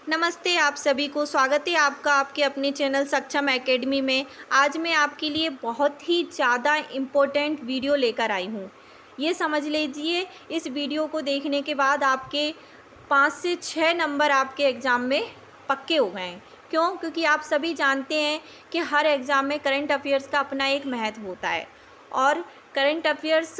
नमस्ते आप सभी को, स्वागत है आपका आपके अपने चैनल सक्षम एकेडमी में। आज मैं आपके लिए बहुत ही ज़्यादा इम्पोर्टेंट वीडियो लेकर आई हूँ। ये समझ लीजिए, इस वीडियो को देखने के बाद आपके 5 से 6 नंबर आपके एग्ज़ाम में पक्के हो गए हैं। क्यों? क्योंकि आप सभी जानते हैं कि हर एग्ज़ाम में करंट अफेयर्स का अपना एक महत्व होता है और करंट अफेयर्स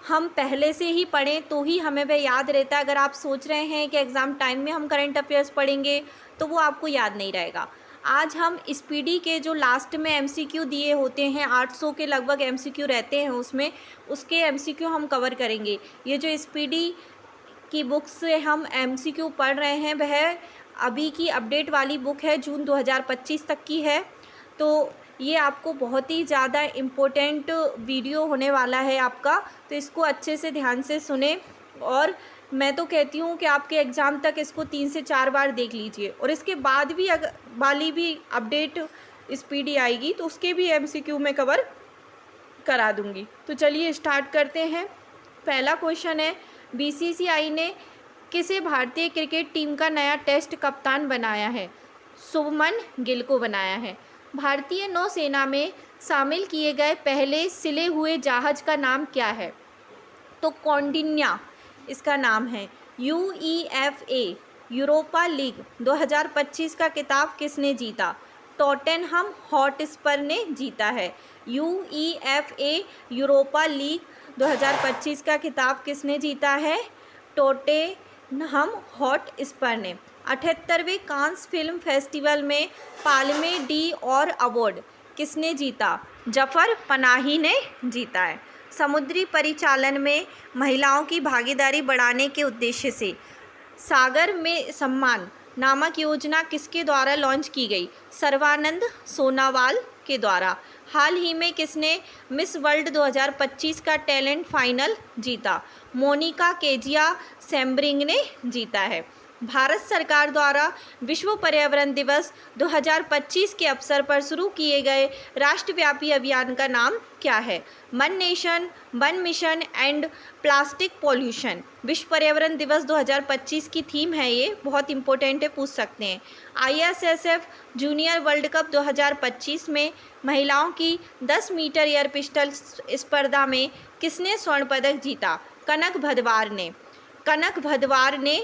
हम पहले से ही पढ़ें तो ही हमें वह याद रहता है। अगर आप सोच रहे हैं कि एग्ज़ाम टाइम में हम करंट अफेयर्स पढ़ेंगे तो वो आपको याद नहीं रहेगा। आज हम स्पीडी के जो लास्ट में एमसीक्यू दिए होते हैं, 800 के लगभग एमसीक्यू रहते हैं उसमें, उसके एमसीक्यू हम कवर करेंगे। ये जो स्पीडी की बुक से हम एमसीक्यू पढ़ रहे हैं वह अभी की अपडेट वाली बुक है, जून 2025 तक की है। तो ये आपको बहुत ही ज़्यादा इम्पोर्टेंट वीडियो होने वाला है आपका, तो इसको अच्छे से ध्यान से सुने। और मैं तो कहती हूँ कि आपके एग्ज़ाम तक इसको 3 से 4 बार देख लीजिए और इसके बाद भी अगर वाली भी अपडेट स्पीडी आएगी तो उसके भी एमसीक्यू में कवर करा दूँगी। तो चलिए स्टार्ट करते हैं। पहला क्वेश्चन है, बीसीसीआई ने किसे भारतीय क्रिकेट टीम का नया टेस्ट कप्तान बनाया है? शुभमन गिल को बनाया है। भारतीय नौसेना में शामिल किए गए पहले सिले हुए जहाज का नाम क्या है? तो कौंडिन्या इसका नाम है। यूईएफए यूरोपा लीग 2025 का खिताब किसने जीता? टॉटेनहम हॉटस्पर ने जीता है। यूईएफए यूरोपा लीग 2025 का खिताब किसने जीता है? टॉटेनहम हॉटस्पर ने। 78वें कांस फिल्म फेस्टिवल में पाल्मे डी और अवार्ड किसने जीता? जफर पनाही ने जीता है। समुद्री परिचालन में महिलाओं की भागीदारी बढ़ाने के उद्देश्य से सागर में सम्मान नामक योजना किसके द्वारा लॉन्च की गई? सर्बानंद सोनोवाल के द्वारा। हाल ही में किसने मिस वर्ल्ड 2025 का टैलेंट फाइनल जीता? मोनिका केजिया सैम्ब्रिंग ने जीता है। भारत सरकार द्वारा विश्व पर्यावरण दिवस 2025 के अवसर पर शुरू किए गए राष्ट्रव्यापी अभियान का नाम क्या है? One nation, one mission and plastic pollution. विश्व पर्यावरण दिवस 2025 की थीम है, ये बहुत इंपॉर्टेंट है, पूछ सकते हैं। आईएसएसएफ जूनियर वर्ल्ड कप 2025 में महिलाओं की 10 मीटर एयर पिस्टल स्पर्धा में किसने स्वर्ण पदक जीता? कनक भदवार ने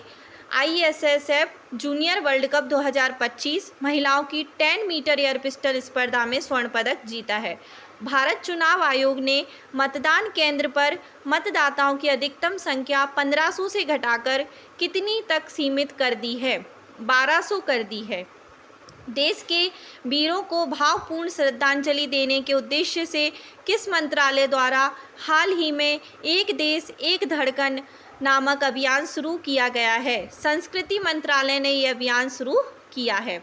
आईएसएसएफ जूनियर वर्ल्ड कप 2025 महिलाओं की 10 मीटर एयर पिस्टल स्पर्धा में स्वर्ण पदक जीता है। भारत चुनाव आयोग ने मतदान केंद्र पर मतदाताओं की अधिकतम संख्या 1500 से घटाकर कितनी तक सीमित कर दी है? 1200 कर दी है। देश के वीरों को भावपूर्ण श्रद्धांजलि देने के उद्देश्य से किस मंत्रालय द्वारा हाल ही में एक देश एक धड़कन नामक अभियान शुरू किया गया है? संस्कृति मंत्रालय ने यह अभियान शुरू किया है।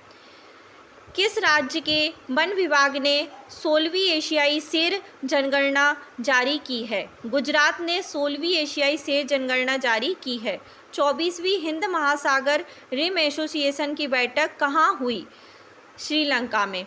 किस राज्य के वन विभाग ने 16वीं एशियाई शेर जनगणना जारी की है? गुजरात ने 16वीं एशियाई शेर जनगणना जारी की है। 24वीं हिंद महासागर रिम एसोसिएशन की बैठक कहाँ हुई? श्रीलंका में।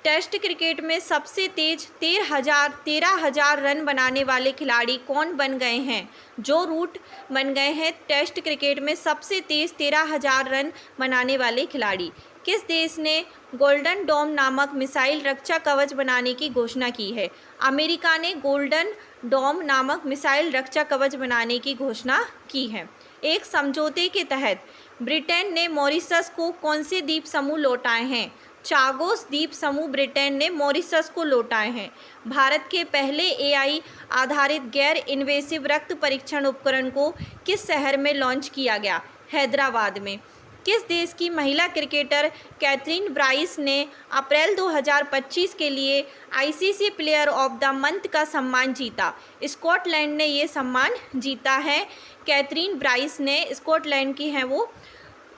टेस्ट क्रिकेट में सबसे तेज 13,000 रन बनाने वाले खिलाड़ी कौन बन गए हैं? जो रूट बन गए हैं टेस्ट क्रिकेट में सबसे तेज 13,000 रन बनाने वाले खिलाड़ी। किस देश ने गोल्डन डोम नामक मिसाइल रक्षा कवच बनाने की घोषणा की है? अमेरिका ने गोल्डन डोम नामक मिसाइल रक्षा कवच बनाने की घोषणा की है। एक समझौते के तहत ब्रिटेन ने मॉरिशस को कौन से द्वीप समूह लौटाए हैं? चागोस द्वीप समूह ब्रिटेन ने मॉरिशस को लौटाए हैं। भारत के पहले एआई आधारित गैर इन्वेसिव रक्त परीक्षण उपकरण को किस शहर में लॉन्च किया गया? हैदराबाद में। किस देश की महिला क्रिकेटर कैथरीन ब्राइस ने अप्रैल 2025 के लिए ICC player of the month का सम्मान जीता? स्कॉटलैंड ने ये सम्मान जीता है। कैथरीन ब्राइस ने, स्कॉटलैंड की हैं वो,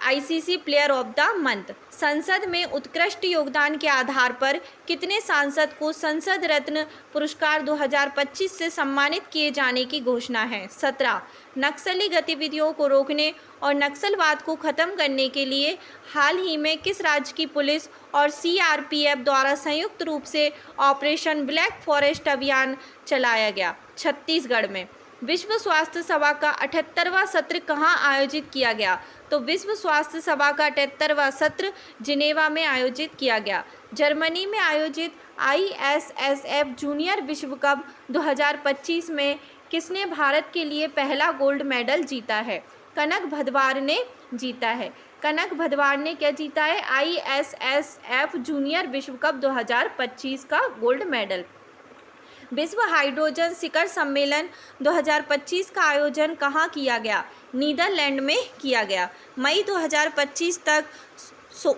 ICC player of the month. संसद में उत्कृष्ट योगदान के आधार पर कितने सांसद को संसद रत्न पुरस्कार 2025 से सम्मानित किए जाने की घोषणा है? 17। नक्सली गतिविधियों को रोकने और नक्सलवाद को खत्म करने के लिए हाल ही में किस राज्य की पुलिस और सीआरपीएफ द्वारा संयुक्त रूप से ऑपरेशन ब्लैक फॉरेस्ट अभियान चलाया गया? छत्तीसगढ़ में। विश्व स्वास्थ्य सभा का 78वां सत्र कहाँ आयोजित किया गया? तो विश्व स्वास्थ्य सभा का 78वां सत्र जिनेवा में आयोजित किया गया। जर्मनी में आयोजित ISSF जूनियर विश्व कप 2025 में किसने भारत के लिए पहला गोल्ड मेडल जीता है? कनक भदवार ने जीता है। कनक भदवार ने क्या जीता है? ISSF जूनियर विश्व कप 2025 का गोल्ड मेडल। विश्व हाइड्रोजन शिखर सम्मेलन 2025 का आयोजन कहाँ किया गया? नीदरलैंड में किया गया। मई 2025 तक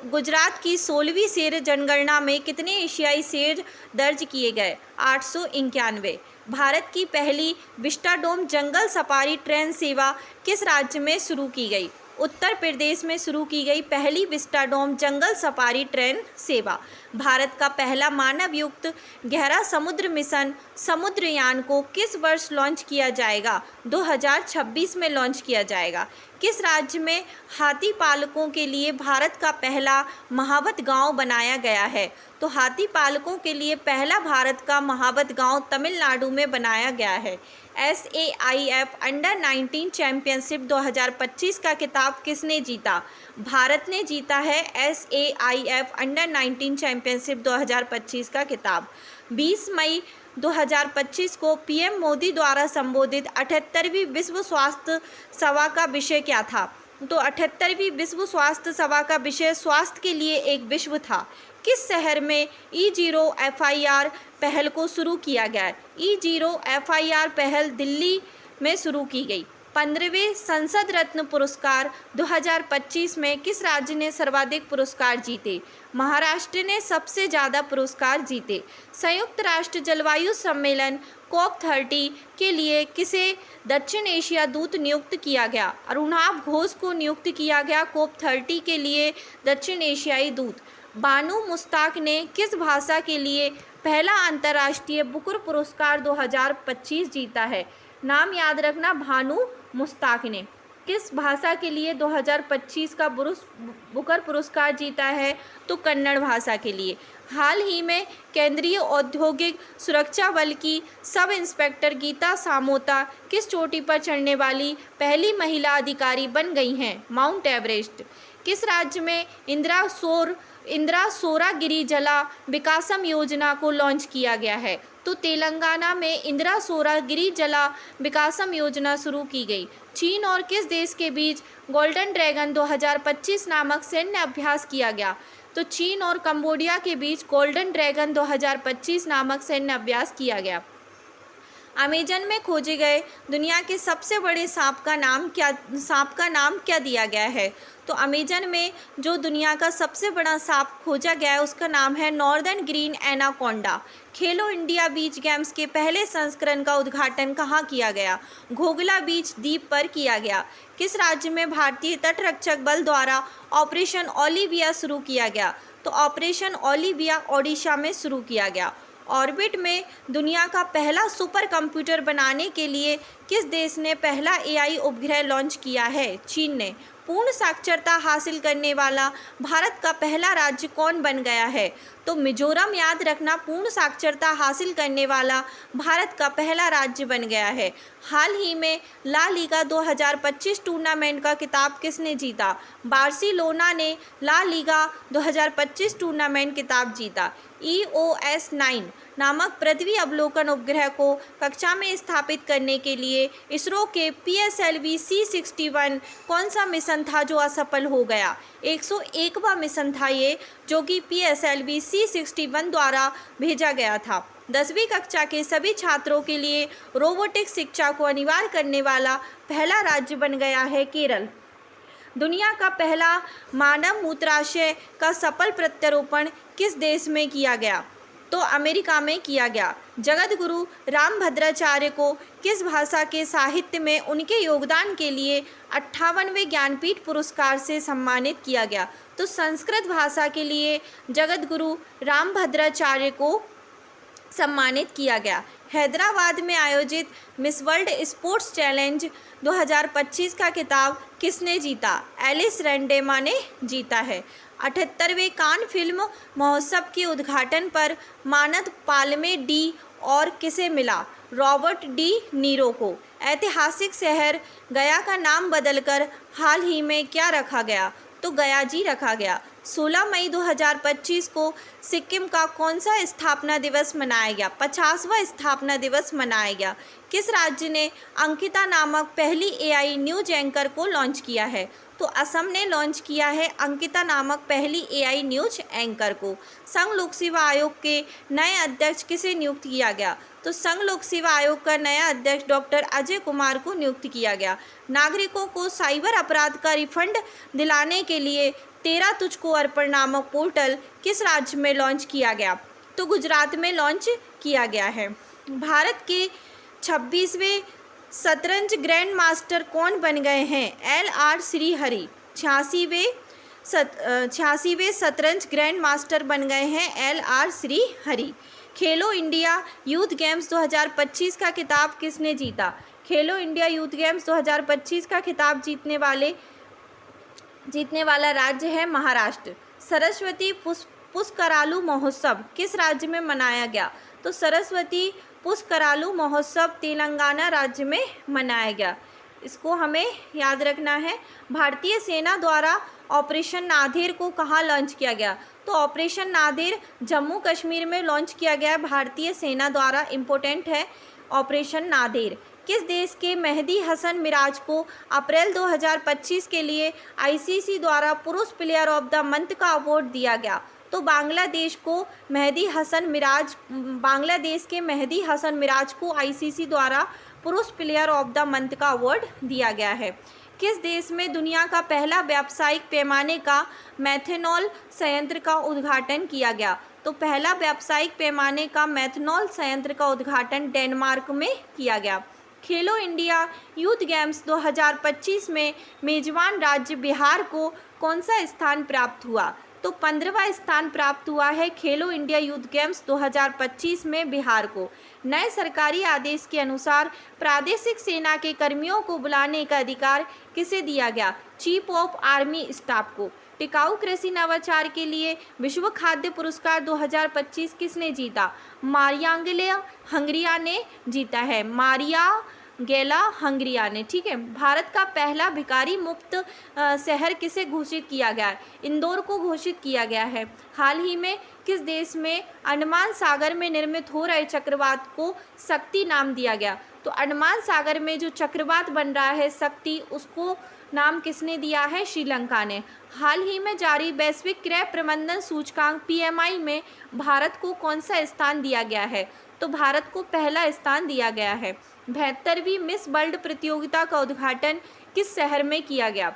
गुजरात की 16वीं शेर जनगणना में कितने एशियाई शेर दर्ज किए गए? 891। भारत की पहली विस्टाडोम जंगल सफारी ट्रेन सेवा किस राज्य में शुरू की गई? उत्तर प्रदेश में शुरू की गई पहली विस्टाडोम जंगल सफारी ट्रेन सेवा। भारत का पहला मानव युक्त गहरा समुद्र मिशन समुद्रयान को किस वर्ष लॉन्च किया जाएगा? 2026 में लॉन्च किया जाएगा। किस राज्य में हाथी पालकों के लिए भारत का पहला महावत गांव बनाया गया है? तो हाथी पालकों के लिए पहला भारत का महावत गांव तमिलनाडु में बनाया गया है। SAIF अंडर 19 चैंपियनशिप 2025 का खिताब किसने जीता? भारत ने जीता है SAIF अंडर 19 चैंपियनशिप 2025 का खिताब। 20 मई 2025 को PM मोदी द्वारा संबोधित 78वीं विश्व स्वास्थ्य सभा का विषय क्या था? तो 78वीं विश्व स्वास्थ्य सभा का विषय स्वास्थ्य के लिए एक विश्व था। किस शहर में E0 FIR पहल को शुरू किया गया? E0 FIR पहल दिल्ली में शुरू की गई। 15वें संसद रत्न पुरस्कार 2025 में किस राज्य ने सर्वाधिक पुरस्कार जीते? महाराष्ट्र ने सबसे ज़्यादा पुरस्कार जीते। संयुक्त राष्ट्र जलवायु सम्मेलन COP30 के लिए किसे दक्षिण एशिया दूत नियुक्त किया गया? अरुणाभ घोष को नियुक्त किया गया COP30 के लिए दक्षिण एशियाई दूत। बानू मुश्ताक ने किस भाषा के लिए पहला अंतर्राष्ट्रीय बुकर पुरस्कार 2025 जीता है? नाम याद रखना, भानु मुश्ताक ने किस भाषा के लिए 2025 का बुकर पुरस्कार जीता है? तो कन्नड़ भाषा के लिए। हाल ही में केंद्रीय औद्योगिक सुरक्षा बल की सब इंस्पेक्टर गीता सामोता किस चोटी पर चढ़ने वाली पहली महिला अधिकारी बन गई हैं? Mount Everest. किस राज्य में इंदिरा सौरागिरी जला विकासम योजना को लॉन्च किया गया है? तो तेलंगाना में इंदिरा सौरागिरी जला विकासम योजना शुरू की गई। चीन और किस देश के बीच गोल्डन ड्रैगन 2025 नामक सैन्य अभ्यास किया गया? तो चीन और कंबोडिया के बीच गोल्डन ड्रैगन 2025 नामक सैन्य अभ्यास किया गया। अमेजन में खोजे गए दुनिया के सबसे बड़े सांप का नाम क्या दिया गया है? तो अमेजन में जो दुनिया का सबसे बड़ा सांप खोजा गया है उसका नाम है नॉर्दर्न ग्रीन एनाकोंडा। खेलो इंडिया बीच गेम्स के पहले संस्करण का उद्घाटन कहाँ किया गया? घोघला बीच द्वीप पर किया गया। किस राज्य में भारतीय तटरक्षक बल द्वारा ऑपरेशन ओलिविया शुरू किया गया? तो ऑपरेशन ओलिविया ओडिशा में शुरू किया गया। ऑर्बिट में दुनिया का पहला सुपर कंप्यूटर बनाने के लिए किस देश ने पहला AI उपग्रह लॉन्च किया है? चीन ने। पूर्ण साक्षरता हासिल करने वाला भारत का पहला राज्य कौन बन गया है? तो मिजोरम याद रखना, पूर्ण साक्षरता हासिल करने वाला भारत का पहला राज्य बन गया है। हाल ही में ला लीगा 2025 टूर्नामेंट का खिताब किसने जीता? बार्सिलोना ने ला लीगा 2025 टूर्नामेंट खिताब जीता। EOS 9 नामक पृथ्वी अवलोकन उपग्रह को कक्षा में स्थापित करने के लिए इसरो के PSLV C61 कौन सा मिशन था जो असफल हो गया? 101वां मिशन था ये, जो कि PSLV C61 द्वारा भेजा गया था। 10वीं कक्षा के सभी छात्रों के लिए रोबोटिक्स शिक्षा को अनिवार्य करने वाला पहला राज्य बन गया है केरल। दुनिया का पहला मानव मूत्राशय का सफल प्रत्यारोपण किस देश में किया गया? तो अमेरिका में किया गया। जगत गुरु रामभद्राचार्य को किस भाषा के साहित्य में उनके योगदान के लिए 58वें ज्ञानपीठ पुरस्कार से सम्मानित किया गया? तो संस्कृत भाषा के लिए जगत गुरु रामभद्राचार्य को सम्मानित किया गया। हैदराबाद में आयोजित मिस वर्ल्ड स्पोर्ट्स चैलेंज 2025 का खिताब किसने जीता? एलिस रेंडेमा ने जीता है। 78वें कान फिल्म महोत्सव के उद्घाटन पर मानद पाल्मे डी और किसे मिला? रॉबर्ट डी नीरो को। ऐतिहासिक शहर गया का नाम बदलकर हाल ही में क्या रखा गया? तो गयाजी रखा गया। 16 मई 2025 को सिक्किम का कौन सा स्थापना दिवस मनाया गया? 50वां स्थापना दिवस मनाया गया। किस राज्य ने अंकिता नामक पहली एआई न्यूज एंकर को लॉन्च किया है? तो असम ने लॉन्च किया है अंकिता नामक पहली एआई न्यूज एंकर को। संघ लोक सेवा आयोग के नए अध्यक्ष किसे नियुक्त किया गया? तो संघ लोक सेवा आयोग का नया अध्यक्ष डॉक्टर अजय कुमार को नियुक्त किया गया। नागरिकों को साइबर अपराध का रिफंड दिलाने के लिए 13 तुझको अर्पण नामक पोर्टल किस राज्य में लॉन्च किया गया? तो गुजरात में लॉन्च किया गया है। भारत के 26वें शतरंज ग्रैंड मास्टर कौन बन गए हैं? LR श्रीहरि 86वें शतरंज ग्रैंड मास्टर बन गए हैं LR श्रीहरि। खेलो इंडिया यूथ गेम्स 2025 का खिताब किसने जीता? खेलो इंडिया यूथ गेम्स 2025 का खिताब जीतने वाला राज्य है महाराष्ट्र। सरस्वती पुष्करालू महोत्सव किस राज्य में मनाया गया? तो सरस्वती पुष्करालू महोत्सव तेलंगाना राज्य में मनाया गया। इसको हमें याद रखना है। भारतीय सेना द्वारा ऑपरेशन नादेर को कहाँ लॉन्च किया गया? तो ऑपरेशन नादेर जम्मू कश्मीर में लॉन्च किया गया भारतीय सेना द्वारा। इम्पोर्टेंट है ऑपरेशन नादेर। किस देश के मेहदी हसन मिराज को अप्रैल 2025 के लिए आईसीसी द्वारा पुरुष प्लेयर ऑफ द मंथ का अवार्ड दिया गया? तो बांग्लादेश के मेहदी हसन मिराज को आईसीसी द्वारा पुरुष प्लेयर ऑफ द मंथ का अवार्ड दिया गया है। किस देश में दुनिया का पहला व्यावसायिक पैमाने का मेथनॉल संयंत्र का उद्घाटन किया गया? तो पहला व्यावसायिक पैमाने का मेथनॉल संयंत्र का उद्घाटन डेनमार्क में किया गया। खेलो इंडिया यूथ गेम्स 2025 में मेजबान राज्य बिहार को कौन सा स्थान प्राप्त हुआ? तो 15वां स्थान प्राप्त हुआ है खेलो इंडिया यूथ गेम्स 2025 में बिहार को। नए सरकारी आदेश के अनुसार प्रादेशिक सेना के कर्मियों को बुलाने का अधिकार किसे दिया गया? चीफ ऑफ आर्मी स्टाफ को। टिकाऊ कृषि नवाचार के लिए विश्व खाद्य पुरस्कार 2025 किसने जीता? मारियांगेला हंगरिया ने जीता है। मारियांगेला हंगरिया ने। ठीक है। भारत का पहला भिखारी मुक्त शहर किसे घोषित किया गया है? इंदौर को घोषित किया गया है। हाल ही में किस देश में अंडमान सागर में निर्मित हो रहे चक्रवात को शक्ति नाम दिया गया? तो अंडमान सागर में जो चक्रवात बन रहा है शक्ति, उसको नाम किसने दिया है? श्रीलंका ने। हाल ही में जारी वैश्विक क्रय प्रबंधन सूचकांक PMI में भारत को कौन सा स्थान दिया गया है? तो भारत को पहला स्थान दिया गया है। 72वीं मिस वर्ल्ड प्रतियोगिता का उद्घाटन किस शहर में किया गया?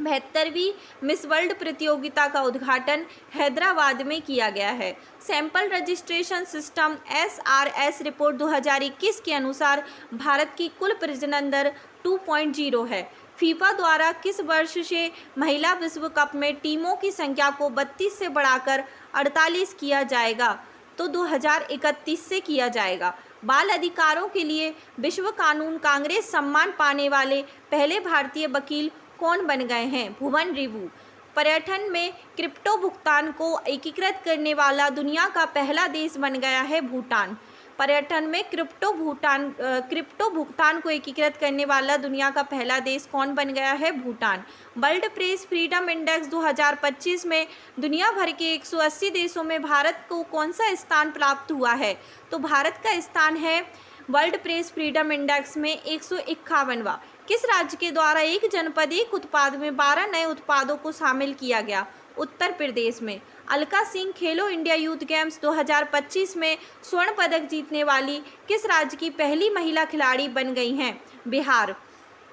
72वीं मिस वर्ल्ड प्रतियोगिता का उद्घाटन हैदराबाद में किया गया है। Sample registration system SRS report 2021 के अनुसार भारत की कुल प्रजनन दर 2.0 है। फीफा द्वारा किस वर्ष से महिला विश्व कप में टीमों की संख्या को 32 से बढ़ाकर 48 किया जाएगा? तो 2031 से किया जाएगा। बाल अधिकारों के लिए विश्व कानून कांग्रेस सम्मान पाने वाले पहले भारतीय वकील कौन बन गए हैं? भुवन रिवू। पर्यटन में क्रिप्टो भुगतान को एकीकृत करने वाला दुनिया का पहला देश बन गया है भूटान। पर्यटन में क्रिप्टो भुगतान को एकीकृत करने वाला दुनिया का पहला देश कौन बन गया है? Bhutan. World press freedom index 2025 में दुनिया भर के 180 देशों में भारत को कौन सा स्थान प्राप्त हुआ है? तो भारत का स्थान है वर्ल्ड प्रेस फ्रीडम इंडेक्स में 151वां। किस राज्य के द्वारा एक जनपद एक उत्पाद में 12 नए उत्पादों को शामिल किया गया? उत्तर प्रदेश में। अलका सिंह खेलो इंडिया यूथ गेम्स 2025 में स्वर्ण पदक जीतने वाली किस राज्य की पहली महिला खिलाड़ी बन गई हैं? बिहार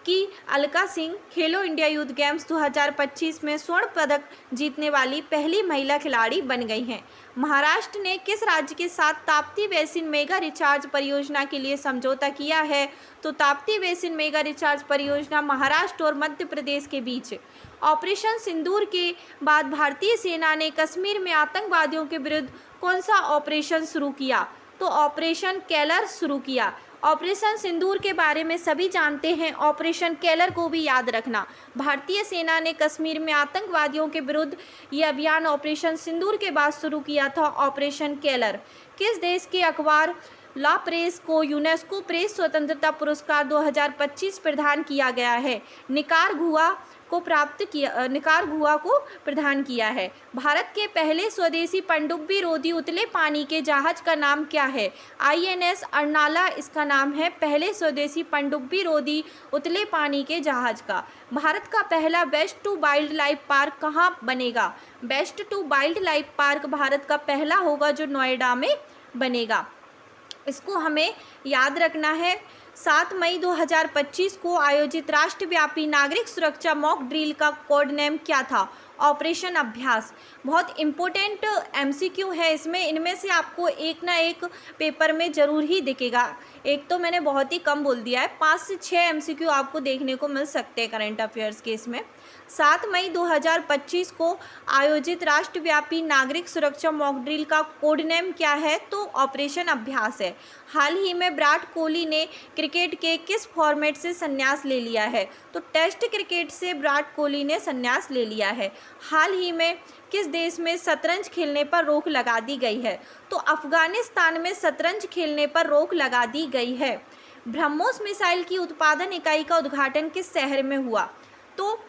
की अलका सिंह खेलो इंडिया यूथ गेम्स 2025 में स्वर्ण पदक जीतने वाली पहली महिला खिलाड़ी बन गई हैं। महाराष्ट्र ने किस राज्य के साथ ताप्ती बेसिन मेगा रिचार्ज परियोजना के लिए समझौता किया है? तो ताप्ती बेसिन मेगा रिचार्ज परियोजना महाराष्ट्र और मध्य प्रदेश के बीच। ऑपरेशन सिंदूर के बाद भारतीय सेना ने कश्मीर में आतंकवादियों के विरुद्ध कौन सा ऑपरेशन शुरू किया? तो ऑपरेशन केलर शुरू किया। ऑपरेशन सिंदूर के बारे में सभी जानते हैं, ऑपरेशन केलर को भी याद रखना। भारतीय सेना ने कश्मीर में आतंकवादियों के विरुद्ध ये अभियान ऑपरेशन सिंदूर के बाद शुरू किया था, ऑपरेशन केलर। किस देश के अखबार ला प्रेस को यूनेस्को प्रेस स्वतंत्रता पुरस्कार 2025 प्रदान किया गया है। निकारागुआ को प्रदान किया है। भारत के पहले स्वदेशी पनडुब्बी रोधी उतले पानी के जहाज का नाम क्या है? INS अर्नाला इसका नाम है, पहले स्वदेशी पनडुब्बी रोधी उतले पानी के जहाज का। भारत का पहला best to wild life park कहाँ बनेगा? Best to wild life park Bharat का पहला होगा जो नोएडा में बनेगा। इसको हमें याद रखना है। 7 मई 2025 को आयोजित राष्ट्रव्यापी नागरिक सुरक्षा मॉक ड्रिल का कोड नेम क्या था? ऑपरेशन अभ्यास। बहुत इम्पोर्टेंट MCQ है इसमें, इनमें से आपको एक ना एक पेपर में ज़रूर ही दिखेगा। एक तो मैंने बहुत ही कम बोल दिया है, 5 से 6 MCQ आपको देखने को मिल सकते हैं करंट अफेयर्स के इसमें। 7 मई 2025 को आयोजित राष्ट्रव्यापी नागरिक सुरक्षा मॉक ड्रिल का कोड नेम क्या है? तो ऑपरेशन अभ्यास है। हाल ही में विराट कोहली ने क्रिकेट के किस फॉर्मेट से संन्यास ले लिया है? तो टेस्ट क्रिकेट से विराट कोहली ने संन्यास ले लिया है। हाल ही में किस देश में शतरंज खेलने पर रोक लगा दी गई है? तो अफगानिस्तान में शतरंज खेलने पर रोक लगा दी गई है। ब्रह्मोस मिसाइल की उत्पादन इकाई का उद्घाटन किस शहर में हुआ? तो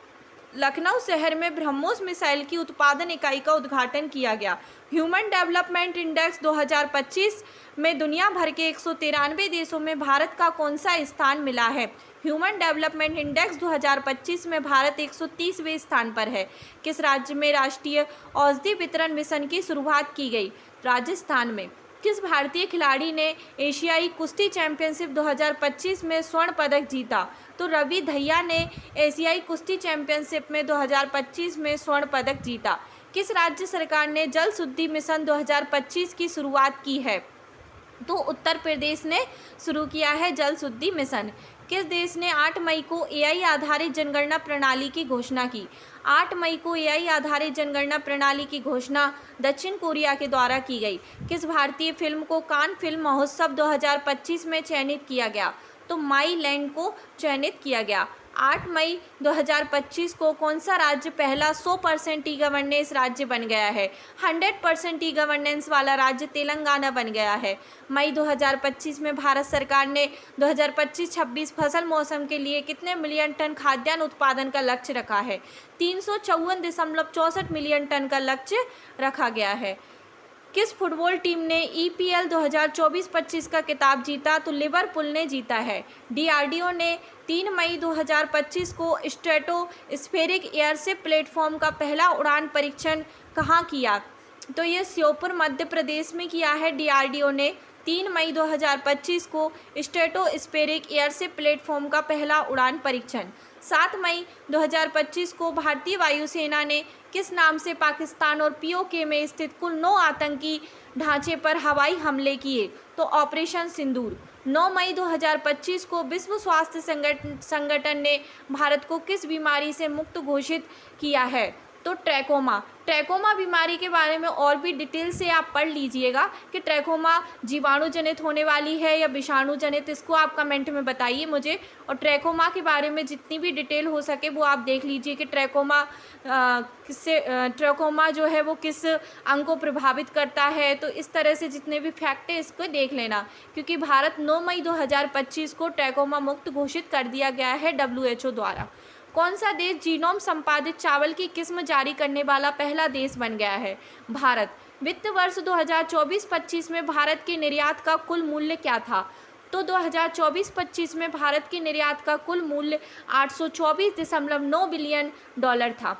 लखनऊ शहर में ब्रह्मोस मिसाइल की उत्पादन इकाई का उद्घाटन किया गया। ह्यूमन डेवलपमेंट इंडेक्स 2025 में दुनिया भर के 193 देशों में भारत का कौन सा स्थान मिला है? ह्यूमन डेवलपमेंट इंडेक्स 2025 में भारत 130वें स्थान पर है। किस राज्य में राष्ट्रीय औषधि वितरण मिशन की शुरुआत की गई? राजस्थान में। किस भारतीय खिलाड़ी ने एशियाई कुश्ती चैंपियनशिप 2025 में स्वर्ण पदक जीता? तो रवि दहिया ने एशियाई कुश्ती चैंपियनशिप में 2025 में स्वर्ण पदक जीता। किस राज्य सरकार ने जल शुद्धि मिशन 2025 की शुरुआत की है? तो उत्तर प्रदेश ने शुरू किया है जल शुद्धि मिशन। किस देश ने 8 मई को AI आधारित जनगणना प्रणाली की घोषणा की? 8 मई को AI आधारित जनगणना प्रणाली की घोषणा दक्षिण कोरिया के द्वारा की गई। किस भारतीय फिल्म को कान फिल्म महोत्सव 2025 में चयनित किया गया? तो माई लैंड को चयनित किया गया। 8 मई 2025 को कौन सा राज्य पहला 100% ई गवर्नेंस राज्य बन गया है? 100% ई गवर्नेंस वाला राज्य तेलंगाना बन गया है। मई 2025 में भारत सरकार ने 2025-26 फसल मौसम के लिए कितने मिलियन टन खाद्यान्न उत्पादन का लक्ष्य रखा है? 354.64 मिलियन टन का लक्ष्य रखा गया है। किस फुटबॉल टीम ने EPL 2024-25 का खिताब जीता? तो लिवरपूल ने जीता है। DRDO ने 3 मई 2025 को स्ट्रेटोस्फेरिक एयरशिप प्लेटफॉर्म का पहला उड़ान परीक्षण कहाँ किया? तो ये श्योपुर मध्य प्रदेश में किया है। DRDO ने 3 मई 2025 को स्ट्रेटोस्फेरिक एयरशिप प्लेटफॉर्म का पहला उड़ान परीक्षण। 7 मई 2025 को भारतीय वायुसेना ने किस नाम से पाकिस्तान और POK में स्थित कुल 9 आतंकी ढांचे पर हवाई हमले किए? तो ऑपरेशन सिंदूर। 9 मई 2025 को विश्व स्वास्थ्य संगठन ने भारत को किस बीमारी से मुक्त घोषित किया है? तो ट्रैकोमा बीमारी के बारे में और भी डिटेल से आप पढ़ लीजिएगा कि ट्रैकोमा जीवाणु जनित होने वाली है या विषाणु जनित, इसको आप कमेंट में बताइए मुझे। और ट्रैकोमा के बारे में जितनी भी डिटेल हो सके वो आप देख लीजिए कि ट्रैकोमा जो है वो किस अंग को प्रभावित करता है। तो इस तरह से जितने भी फैक्ट है इसको देख लेना, क्योंकि भारत 9 मई 2025 को ट्रैकोमा मुक्त घोषित कर दिया गया है WHO द्वारा। कौन सा देश जीनोम संपादित चावल की किस्म जारी करने वाला पहला देश बन गया है? भारत। वित्त वर्ष 2024-25 में भारत के निर्यात का कुल मूल्य क्या था? तो 2024-25 में भारत के निर्यात का कुल मूल्य $824.9 बिलियन था।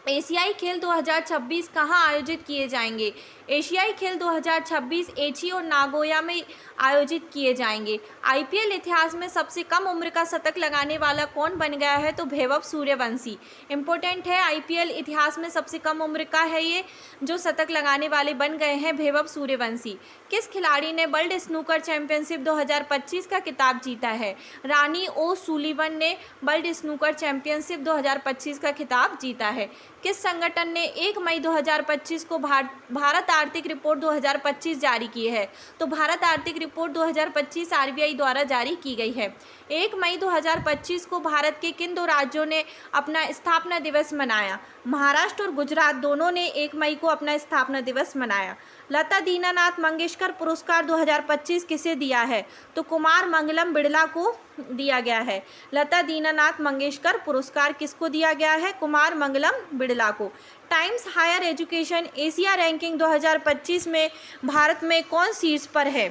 एशियाई खेल 2026 कहाँ आयोजित किए जाएंगे? एशियाई खेल 2026 एची और नागोया में आयोजित किए जाएंगे। IPL इतिहास में सबसे कम उम्र का शतक लगाने वाला कौन बन गया है? तो वैभव सूर्यवंशी। इम्पोर्टेंट है, IPL इतिहास में सबसे कम उम्र का है ये जो शतक लगाने वाले बन गए हैं, वैभव सूर्यवंशी। किस खिलाड़ी ने वर्ल्ड स्नूकर चैंपियनशिप 2025 का खिताब जीता है? रानी ओ सुलीवन ने वर्ल्ड स्नूकर चैंपियनशिप 2025 का खिताब जीता है। किस संगठन ने 1 मई 2025 को भारत आर्थिक रिपोर्ट 2025 जारी की है? तो भारत आर्थिक रिपोर्ट 2025 आरबीआई द्वारा जारी की गई है। 1 मई 2025 को भारत के किन 2 राज्यों ने अपना स्थापना दिवस मनाया? महाराष्ट्र और गुजरात दोनों ने 1 मई को अपना स्थापना दिवस मनाया। लता दीनानाथ मंगेशकर पुरस्कार 2025 किसे दिया है? तो कुमार मंगलम बिड़ला को दिया गया है। लता दीनानाथ मंगेशकर पुरस्कार किसको दिया गया है? कुमार मंगलम बिड़ला को। Times Higher Education Asia ranking 2025 में भारत में कौन शीर्ष पर है?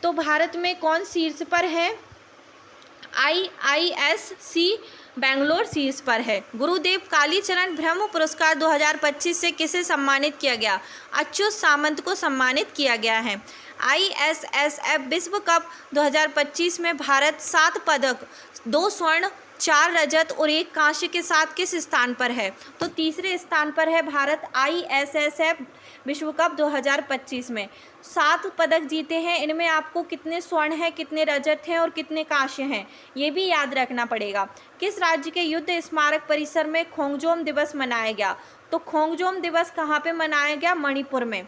तो भारत में कौन शीर्ष पर है? IISc बेंगलोर शीर्ष पर है। गुरुदेव कालीचरण ब्रह्म पुरस्कार 2025 से किसे सम्मानित किया गया? अच्युत सामंत को सम्मानित किया गया है। ISSF विश्व कप 2025 में भारत 7 पदक, 2 स्वर्ण, 4 रजत और 1 कांस्य के साथ किस स्थान पर है? तो तीसरे स्थान पर है भारत ISSF विश्व कप 2025 में। 7 पदक जीते हैं, इनमें आपको कितने स्वर्ण हैं, कितने रजत हैं और कितने कांस्य हैं, ये भी याद रखना पड़ेगा। किस राज्य के युद्ध स्मारक परिसर में खोंगजोम दिवस मनाया गया? तो खोंगजोम दिवस कहाँ पे मनाया गया? मणिपुर में।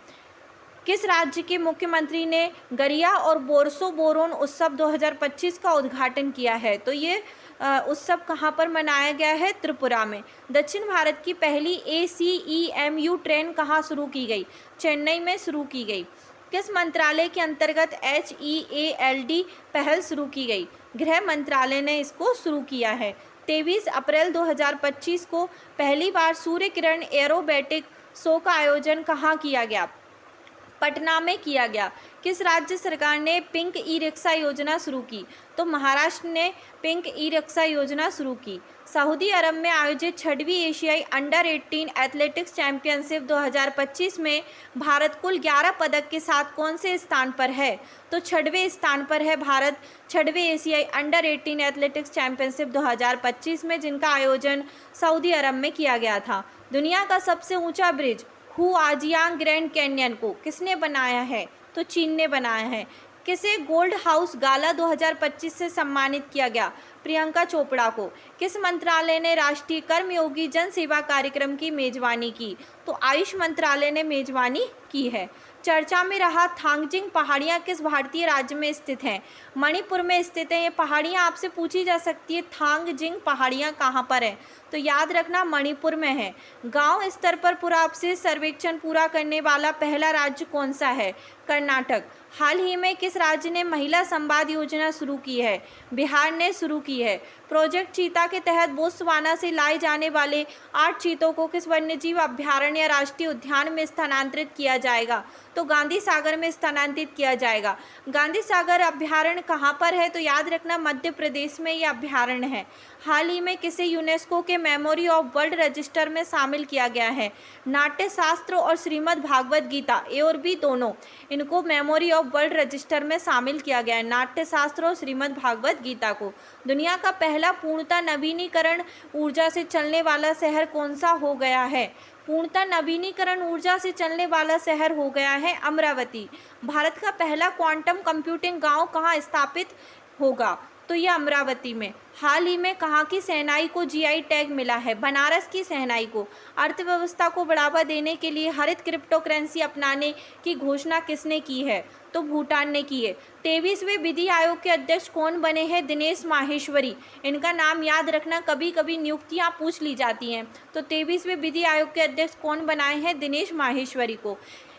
किस राज्य के मुख्यमंत्री ने गरिया और बोरसो बोरोन उत्सव 2025 का उद्घाटन किया है? तो ये उत्सव कहाँ पर मनाया गया है? त्रिपुरा में। दक्षिण भारत की पहली ACEMU ट्रेन कहाँ शुरू की गई? चेन्नई में शुरू की गई। किस मंत्रालय के अंतर्गत HEALD पहल शुरू की गई? गृह मंत्रालय ने इसको शुरू किया है। 23 अप्रैल 2025 को पहली बार सूर्य किरण एरोबेटिक शो का आयोजन कहाँ किया गया? पटना में किया गया। किस राज्य सरकार ने पिंक ई रिक्शा योजना शुरू की? तो महाराष्ट्र ने पिंक ई रिक्शा योजना शुरू की। सऊदी अरब में आयोजित 6वीं एशियाई अंडर 18 एथलेटिक्स चैंपियनशिप 2025 में भारत कुल 11 पदक के साथ कौन से स्थान पर है? तो 6वें स्थान पर है भारत 6वें एशियाई अंडर 18 एथलेटिक्स चैंपियनशिप 2025 में, जिनका आयोजन सऊदी अरब में किया गया था। दुनिया का सबसे ऊंचा ब्रिज हुआजियांग ग्रैंड कैन्यन को किसने बनाया है? तो चीन ने बनाया है। किसे गोल्ड हाउस गाला 2025 से सम्मानित किया गया? प्रियंका चोपड़ा को। किस मंत्रालय ने राष्ट्रीय कर्मयोगी जन सेवा कार्यक्रम की मेजबानी की? तो आयुष मंत्रालय ने मेजबानी की है। चर्चा में रहा थांगजिंग पहाड़ियाँ किस भारतीय राज्य में स्थित हैं? मणिपुर में स्थित हैं। ये पहाड़ियाँ आपसे पूछी जा सकती है, थांगजिंग पहाड़ियाँ कहाँ पर हैं? तो याद रखना मणिपुर में है। गांव स्तर पर पुराअवशेष सर्वेक्षण पूरा करने वाला पहला राज्य कौन सा है? कर्नाटक। हाल ही में किस राज्य ने महिला संवाद योजना शुरू की है? बिहार ने शुरू की है। प्रोजेक्ट चीता के तहत बोत्सवाना से लाए जाने वाले 8 चीतों को किस वन्यजीव अभ्यारण्य या राष्ट्रीय उद्यान में स्थानांतरित किया जाएगा? तो गांधी सागर में स्थानांतरित किया जाएगा। गांधी सागर अभ्यारण्य कहाँ पर है? तो याद रखना मध्य प्रदेश में ये अभ्यारण्य है। हाल ही में किसे यूनेस्को के मेमोरी ऑफ वर्ल्ड रजिस्टर में शामिल किया गया है? नाट्य शास्त्र और श्रीमद् भागवत गीता, ए और बी दोनों, इनको मेमोरी ऑफ वर्ल्ड रजिस्टर में शामिल किया गया है, नाट्य शास्त्र और श्रीमद् भागवत गीता को। दुनिया का पहला पूर्णतः नवीनीकरण ऊर्जा से चलने वाला शहर कौन सा हो गया है? पूर्णतः नवीनीकरण ऊर्जा से चलने वाला शहर हो गया है अमरावती। भारत का पहला क्वांटम कंप्यूटिंग गांव कहाँ स्थापित होगा? तो ये अमरावती में। हाल ही में कहाँ की शहनाई को GI टैग मिला है? बनारस की शहनाई को। अर्थव्यवस्था को बढ़ावा देने के लिए हरित क्रिप्टो करेंसी अपनाने की घोषणा किसने की है? तो भूटान ने की है। 23वें विधि आयोग के अध्यक्ष कौन बने हैं? दिनेश माहेश्वरी। इनका नाम याद रखना, कभी कभी नियुक्तियां पूछ ली जाती हैं। तो 23वें विधि आयोग के अध्यक्ष कौन बनाए हैं? दिनेश माहेश्वरी को।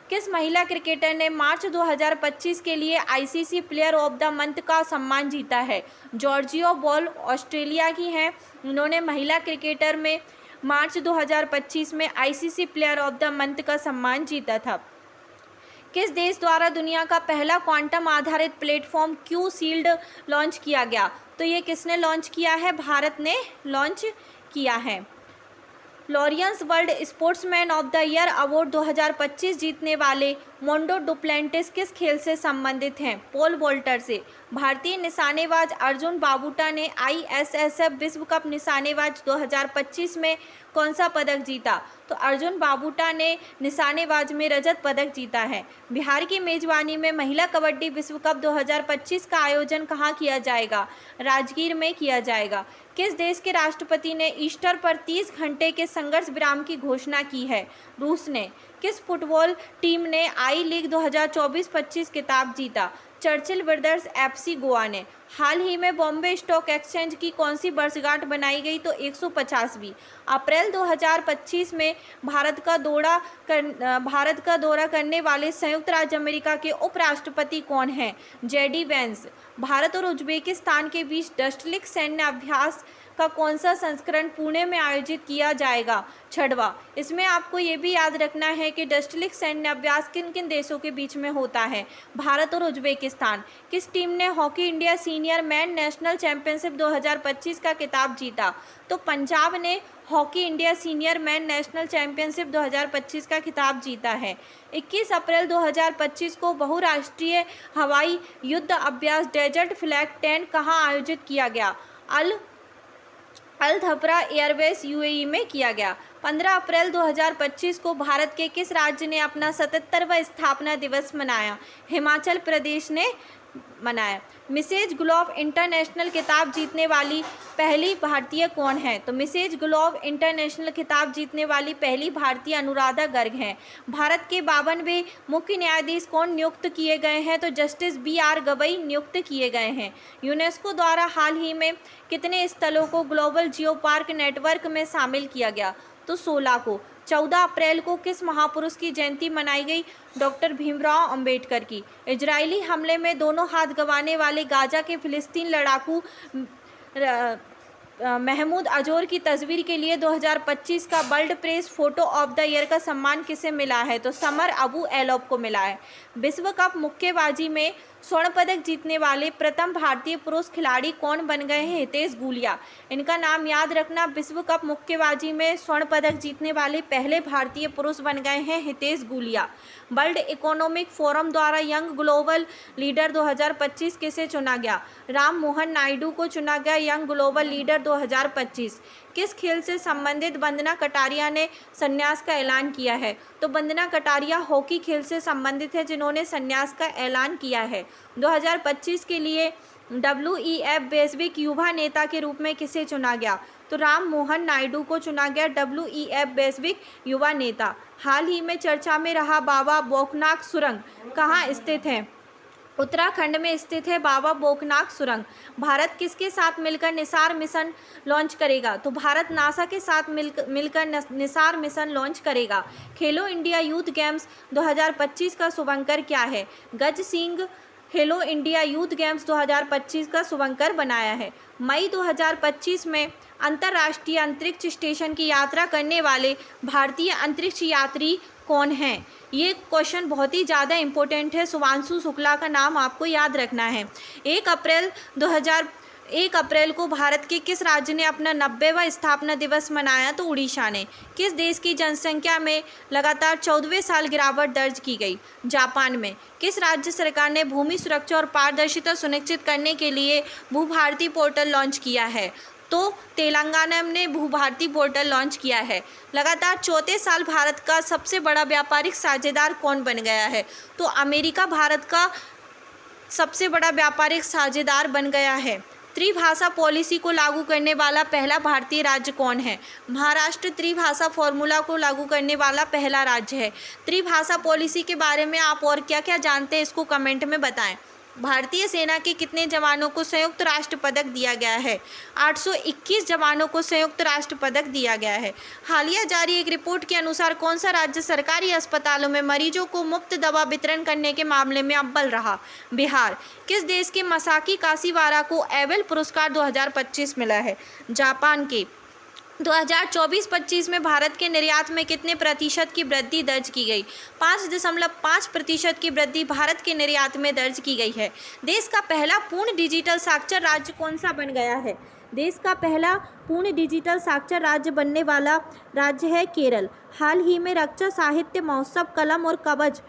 किस महिला क्रिकेटर ने मार्च 2025 के लिए ICC player of the month का सम्मान जीता है? जॉर्जिया बॉल ऑस्ट्रेलिया की हैं। उन्होंने महिला क्रिकेटर में मार्च 2025 में ICC player of the month का सम्मान जीता था। किस देश द्वारा दुनिया का पहला क्वांटम आधारित प्लेटफॉर्म क्यू शील्ड लॉन्च किया गया? तो ये किसने लॉन्च किया है? भारत ने लॉन्च किया है। Laureus world sportsman of the year award 2025 जीतने वाले मोंडो डुप्लेंटिस किस खेल से संबंधित हैं? पोल वॉल्टर से। भारतीय निशानेबाज अर्जुन बाबूटा ने ISSF विश्व कप निशानेबाज 2025 में कौन सा पदक जीता? तो अर्जुन बाबूटा ने निशानेबाज में रजत पदक जीता है। बिहार की मेजबानी में महिला कबड्डी विश्व कप 2025 का आयोजन कहाँ किया जाएगा? राजगीर में किया जाएगा। किस देश के राष्ट्रपति ने ईस्टर पर 30 घंटे के संघर्ष विराम की घोषणा की है? रूस ने। किस फुटबॉल टीम ने आई लीग 2024-25 खिताब जीता? चर्चिल ब्रदर्स FC गोवा ने। हाल ही में बॉम्बे स्टॉक एक्सचेंज की कौन सी वर्षगांठ बनाई गई? तो 150वीं। अप्रैल 2025 में भारत का दौरा करने वाले संयुक्त राज्य अमेरिका के उपराष्ट्रपति कौन हैं? JD vents. भारत और उज्बेकिस्तान के बीच डस्टलिक सैन्य अभ्यास का कौन सा संस्करण पुणे में आयोजित किया जाएगा? 6वां। इसमें आपको ये भी याद रखना है कि डस्टलिक सैन्य अभ्यास किन किन देशों के बीच में होता है? भारत और उज्बेकिस्तान। किस टीम ने hockey India senior man national championship 2025 का खिताब जीता? तो पंजाब ने hockey India senior man national championship 2025 का खिताब जीता है। 21 अप्रैल 2025 को बहुराष्ट्रीय हवाई युद्ध अभ्यास डेजर्ट फ्लैग 10 कहाँ आयोजित किया गया? अल धफ्रा एयरबेस UAE में किया गया। 15 अप्रैल 2025 को भारत के किस राज्य ने अपना 77वां स्थापना दिवस मनाया? हिमाचल प्रदेश ने मनाया। मिसेज ग्लोब इंटरनेशनल खिताब जीतने वाली पहली भारतीय कौन है? तो मिसेज ग्लोब इंटरनेशनल खिताब जीतने वाली पहली भारतीय अनुराधा गर्ग हैं। भारत के 52वें मुख्य न्यायाधीश कौन नियुक्त किए गए हैं? तो जस्टिस BR गवई नियुक्त किए गए हैं। यूनेस्को द्वारा हाल ही में कितने स्थलों को ग्लोबल जियो पार्क नेटवर्क में शामिल किया गया? तो 16 को। 14 अप्रैल को किस महापुरुष की जयंती मनाई गई? डॉक्टर भीमराव अंबेडकर की। इजरायली हमले में दोनों हाथ गंवाने वाले गाजा के फिलिस्तीन लड़ाकू महमूद अजोर की तस्वीर के लिए 2025 का world press photo of the year का सम्मान किसे मिला है? तो समर अबू एलॉब को मिला है। विश्व कप मुक्केबाजी में स्वर्ण पदक जीतने वाले प्रथम भारतीय पुरुष खिलाड़ी कौन बन गए हैं? हितेश गुलिया। इनका नाम याद रखना। विश्व कप मुक्केबाजी में स्वर्ण पदक जीतने वाले पहले भारतीय पुरुष बन गए हैं Hitesh Gulia. World economic forum द्वारा यंग ग्लोबल लीडर 2025 किसे चुना गया? राम मोहन नायडू को चुना गया यंग ग्लोबल लीडर 2025। किस खेल से संबंधित वंदना कटारिया ने संन्यास का ऐलान किया है? तो वंदना कटारिया हॉकी खेल से संबंधित है जिन्होंने संन्यास का ऐलान किया है। 2025 के लिए WEF वैश्विक युवा नेता के रूप में किसे चुना गया? तो राम मोहन नायडू को चुना गया WEF वैश्विक युवा नेता। हाल ही में चर्चा में रहा बाबा बोकनाक सुरंग कहाँ स्थित है? उत्तराखंड में स्थित है बाबा बोकनाक सुरंग। भारत किसके साथ मिलकर निसार मिशन लॉन्च करेगा? तो भारत नासा के साथ मिलकर निसार मिशन लॉन्च करेगा। खेलो इंडिया यूथ गेम्स 2025 का शुभंकर क्या है? गज सिंह खेलो इंडिया यूथ गेम्स 2025 का शुभंकर बनाया है। मई 2025 में अंतर्राष्ट्रीय अंतरिक्ष स्टेशन की यात्रा करने वाले भारतीय अंतरिक्ष यात्री कौन हैं? ये क्वेश्चन बहुत ही ज़्यादा इम्पोर्टेंट है। शुभांशु शुक्ला का नाम आपको याद रखना है। 1 अप्रैल को भारत के किस राज्य ने अपना 90वां स्थापना दिवस मनाया? तो उड़ीसा ने। किस देश की जनसंख्या में लगातार 14वें साल गिरावट दर्ज की गई? जापान में। किस राज्य सरकार ने भूमि सुरक्षा और पारदर्शिता सुनिश्चित करने के लिए भूभारती पोर्टल लॉन्च किया है? तो तेलंगाना ने भूभारती पोर्टल लॉन्च किया है। लगातार चौथे साल भारत का सबसे बड़ा व्यापारिक साझेदार कौन बन गया है? तो अमेरिका भारत का सबसे बड़ा व्यापारिक साझेदार बन गया है। त्रिभाषा पॉलिसी को लागू करने वाला पहला भारतीय राज्य कौन है? महाराष्ट्र त्रिभाषा फॉर्मूला को लागू करने वाला पहला राज्य है। त्रिभाषा पॉलिसी के बारे में आप और क्या क्या जानते हैं इसको कमेंट में बताएं। भारतीय सेना के कितने जवानों को संयुक्त राष्ट्र पदक दिया गया है? 821 जवानों को संयुक्त राष्ट्र पदक दिया गया है। हालिया जारी एक रिपोर्ट के अनुसार कौन सा राज्य सरकारी अस्पतालों में मरीजों को मुफ्त दवा वितरण करने के मामले में अव्वल रहा? बिहार। किस देश के मसाकी काशीवारा को एबेल पुरस्कार 2025 मिला है? जापान के। 2024-25 में भारत के निर्यात में कितने प्रतिशत की वृद्धि दर्ज की गई? 5.5% की वृद्धि भारत के निर्यात में दर्ज की गई है। देश का पहला पूर्ण डिजिटल साक्षर राज्य कौन सा बन गया है? देश का पहला पूर्ण डिजिटल साक्षर राज्य बनने वाला राज्य है केरल। हाल ही में रक्षा साहित्य महोत्सव कलम और कवच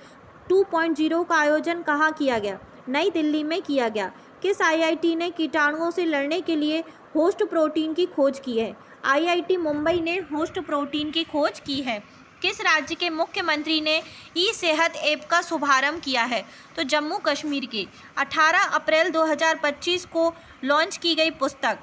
2.0 का आयोजन कहाँ किया गया? नई दिल्ली में किया गया। किस आईआईटी ने कीटाणुओं से लड़ने के लिए होस्ट प्रोटीन की खोज की है? आईआईटी मुंबई ने होस्ट प्रोटीन की खोज की है। किस राज्य के मुख्यमंत्री ने ई सेहत ऐप का शुभारंभ किया है? तो जम्मू कश्मीर के। 18 अप्रैल 2025 को लॉन्च की गई पुस्तक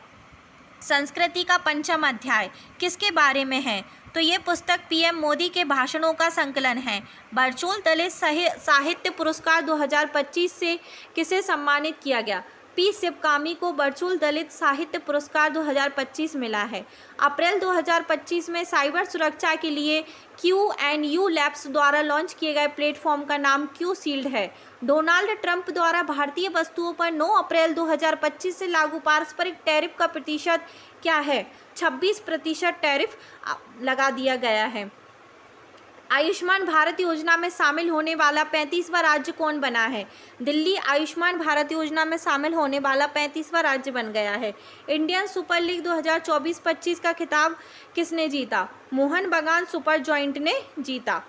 संस्कृति का पंचम अध्याय किसके बारे में है? तो ये पुस्तक पीएम मोदी के भाषणों का संकलन है। बरचोल दलित साहित्य पुरस्कार 2025 से किसे सम्मानित किया गया? पी शिवकामी को बरचोल दलित साहित्य पुरस्कार 2025 मिला है। अप्रैल 2025 में साइबर सुरक्षा के लिए QNU लैब्स द्वारा लॉन्च किए गए प्लेटफॉर्म का नाम क्यू शील्ड है। डोनाल्ड ट्रंप द्वारा भारतीय वस्तुओं पर 9 अप्रैल 2025 से लागू पारस्परिक टैरिफ का प्रतिशत क्या है? 26% टैरिफ लगा दिया गया है। आयुष्मान भारत योजना में शामिल होने वाला 35वां राज्य कौन बना है? दिल्ली आयुष्मान भारत योजना में शामिल होने वाला 35वां राज्य बन गया है। इंडियन सुपर लीग 2024-25 का खिताब किसने जीता? मोहन बगान सुपर जॉइंट ने जीता।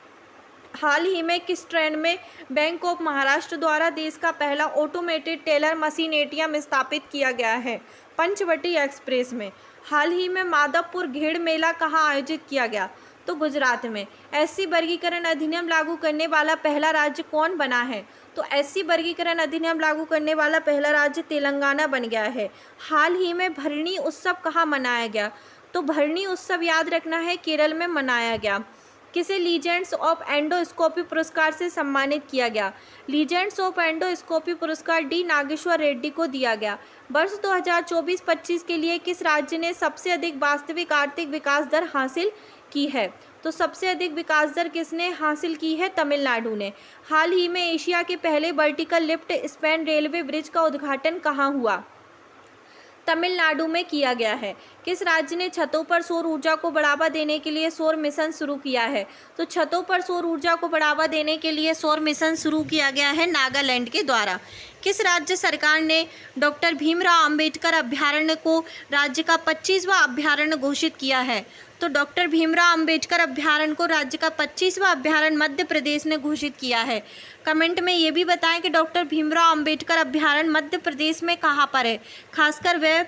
हाल ही में किस ट्रेन में बैंक ऑफ महाराष्ट्र द्वारा देश का पहला ऑटोमेटेड टेलर मशीन ATM स्थापित किया गया है? पंचवटी एक्सप्रेस में। हाल ही में माधवपुर घेड़ मेला कहाँ आयोजित किया गया? तो गुजरात में। SC वर्गीकरण अधिनियम लागू करने वाला पहला राज्य कौन बना है? तो SC वर्गीकरण अधिनियम लागू करने वाला पहला राज्य तेलंगाना बन गया है। हाल ही में भरणी उत्सव कहाँ मनाया गया? तो भरणी उत्सव याद रखना है केरल में मनाया गया। किसे लीजेंड्स ऑफ एंडोस्कोपी पुरस्कार से सम्मानित किया गया? लीजेंड्स ऑफ एंडोस्कोपी पुरस्कार D नागेश्वर रेड्डी को दिया गया। वर्ष 2024-25 के लिए किस राज्य ने सबसे अधिक वास्तविक आर्थिक विकास दर हासिल की है? तो सबसे अधिक विकास दर किसने हासिल की है? तमिलनाडु ने। हाल ही में एशिया के पहले vertical lift span railway bridge का उद्घाटन कहाँ हुआ? तमिलनाडु में किया गया है। किस राज्य ने छतों पर सौर ऊर्जा को बढ़ावा देने के लिए सौर मिशन शुरू किया है? तो छतों पर सौर ऊर्जा को बढ़ावा देने के लिए सौर मिशन शुरू किया गया है नागालैंड के द्वारा। किस राज्य सरकार ने डॉक्टर भीमराव अंबेडकर अभ्यारण्य को राज्य का 25वां अभ्यारण्य घोषित किया है? तो डॉक्टर भीमराव अंबेडकर अभ्यारण्य को राज्य का 25वां अभ्यारण्य मध्य प्रदेश ने घोषित किया है। कमेंट में ये भी बताएं कि डॉक्टर भीमराव अंबेडकर अभ्यारण्य मध्य प्रदेश में कहाँ पर है। खासकर वह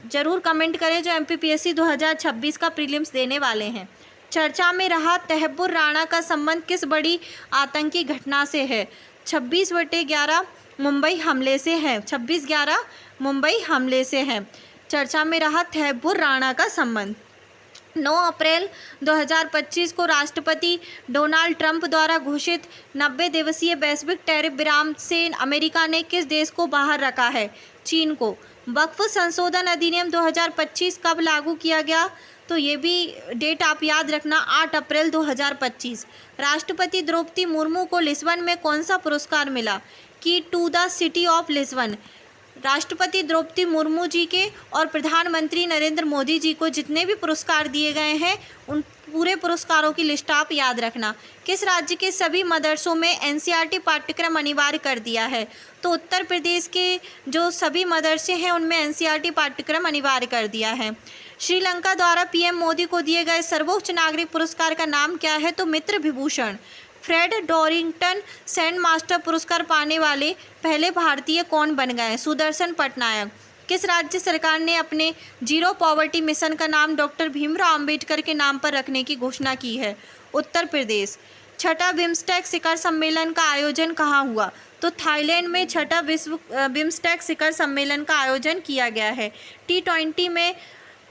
जरूर कमेंट करें जो MPPSC 2026 का प्रीलिम्स देने वाले हैं। चर्चा में रहा तहब्बुर राणा का संबंध किस बड़ी आतंकी घटना से है? 26/11 मुंबई हमले से है। 26/11 मुंबई हमले से है। चर्चा में रहा तहब्बुर राणा का संबंध। 9 अप्रैल 2025 को राष्ट्रपति डोनाल्ड ट्रंप द्वारा घोषित 90 दिवसीय वैश्विक टैरिफ विराम से अमेरिका ने किस देश को बाहर रखा है? चीन को। वक्फ संशोधन अधिनियम 2025 कब लागू किया गया? तो ये भी डेट आप याद रखना, 8 अप्रैल 2025। राष्ट्रपति द्रौपदी मुर्मू को लिस्बन में कौन सा पुरस्कार मिला? Key to the city of Lisbon. राष्ट्रपति द्रौपदी मुर्मू जी के और प्रधानमंत्री नरेंद्र मोदी जी को जितने भी पुरस्कार दिए गए हैं उन पूरे पुरस्कारों की लिस्ट आप याद रखना। किस राज्य के सभी मदरसों में NCERT पाठ्यक्रम अनिवार्य कर दिया है? तो उत्तर प्रदेश के जो सभी मदरसे हैं उनमें NCERT पाठ्यक्रम अनिवार्य कर दिया है। श्रीलंका द्वारा PM मोदी को दिए गए सर्वोच्च नागरिक पुरस्कार का नाम क्या है? तो मित्र विभूषण। फ्रेड डॉरिंगटन सैंड मास्टर पुरस्कार पाने वाले पहले भारतीय कौन बन गए? सुदर्शन पटनायक। किस राज्य सरकार ने अपने जीरो पॉवर्टी मिशन का नाम डॉक्टर भीमराव अंबेडकर के नाम पर रखने की घोषणा की है? उत्तर प्रदेश। छठा बिम्स्टेक शिखर सम्मेलन का आयोजन कहाँ हुआ? तो थाईलैंड में छठा विश्व बिम्स्टेक शिखर सम्मेलन का आयोजन किया गया है। T20 में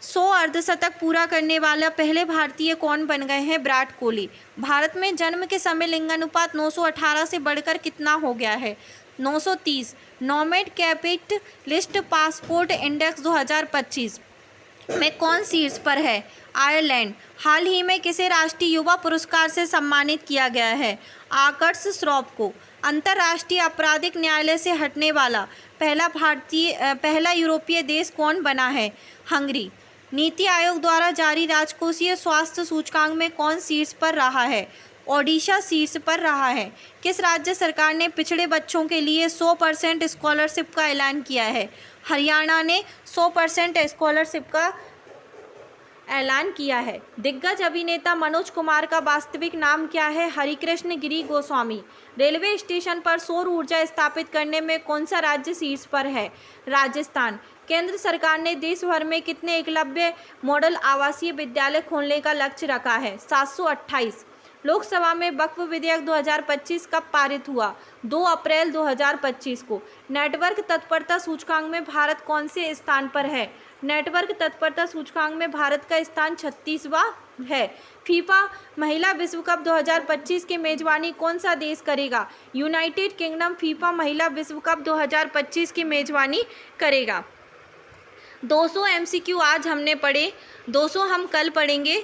100 अर्धशतक पूरा करने वाला पहले भारतीय कौन बन गए हैं? विराट कोहली। भारत में जन्म के समय लिंगानुपात 918 से बढ़कर कितना हो गया है? 930। नॉर्मेड कैपिटलिस्ट पासपोर्ट इंडेक्स 2025 में कौन शीर्ष पर है? आयरलैंड। हाल ही में किसे राष्ट्रीय युवा पुरस्कार से सम्मानित किया गया है? आकर्ष श्रॉफ को। अंतर्राष्ट्रीय आपराधिक न्यायालय से हटने वाला पहला यूरोपीय देश कौन बना है? हंगरी। नीति आयोग द्वारा जारी राजकोषीय स्वास्थ्य सूचकांक में कौन शीर्ष पर रहा है? ओडिशा शीर्ष पर रहा है। किस राज्य सरकार ने पिछड़े बच्चों के लिए 100% स्कॉलरशिप का ऐलान किया है? हरियाणा ने 100% स्कॉलरशिप का ऐलान किया है। दिग्गज अभिनेता मनोज कुमार का वास्तविक नाम क्या है? हरिकृष्ण गिरी गोस्वामी। रेलवे स्टेशन पर सौर ऊर्जा स्थापित करने में कौन सा राज्य शीर्ष पर है? राजस्थान। केंद्र सरकार ने देश भर में कितने एकलव्य मॉडल आवासीय विद्यालय खोलने का लक्ष्य रखा है? 728। लोकसभा में वक्फ विधेयक 2025 कब पारित हुआ? 2 अप्रैल 2025 को। नेटवर्क तत्परता सूचकांक में भारत कौन से स्थान पर है? नेटवर्क तत्परता सूचकांक में भारत का स्थान 36वां है। फीफा महिला विश्व कप 2025 की मेजबानी कौन सा देश करेगा? यूनाइटेड किंगडम फीफा महिला विश्व कप 2025 की मेजबानी करेगा। 200 MCQ आज हमने पढ़े, 200 हम कल पढ़ेंगे।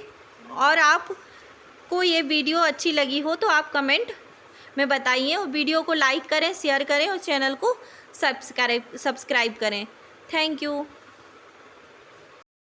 और आपको ये वीडियो अच्छी लगी हो तो आप कमेंट में बताइए, और वीडियो को लाइक करें, शेयर करें और चैनल को सब्सक्राइब करें। Thank you.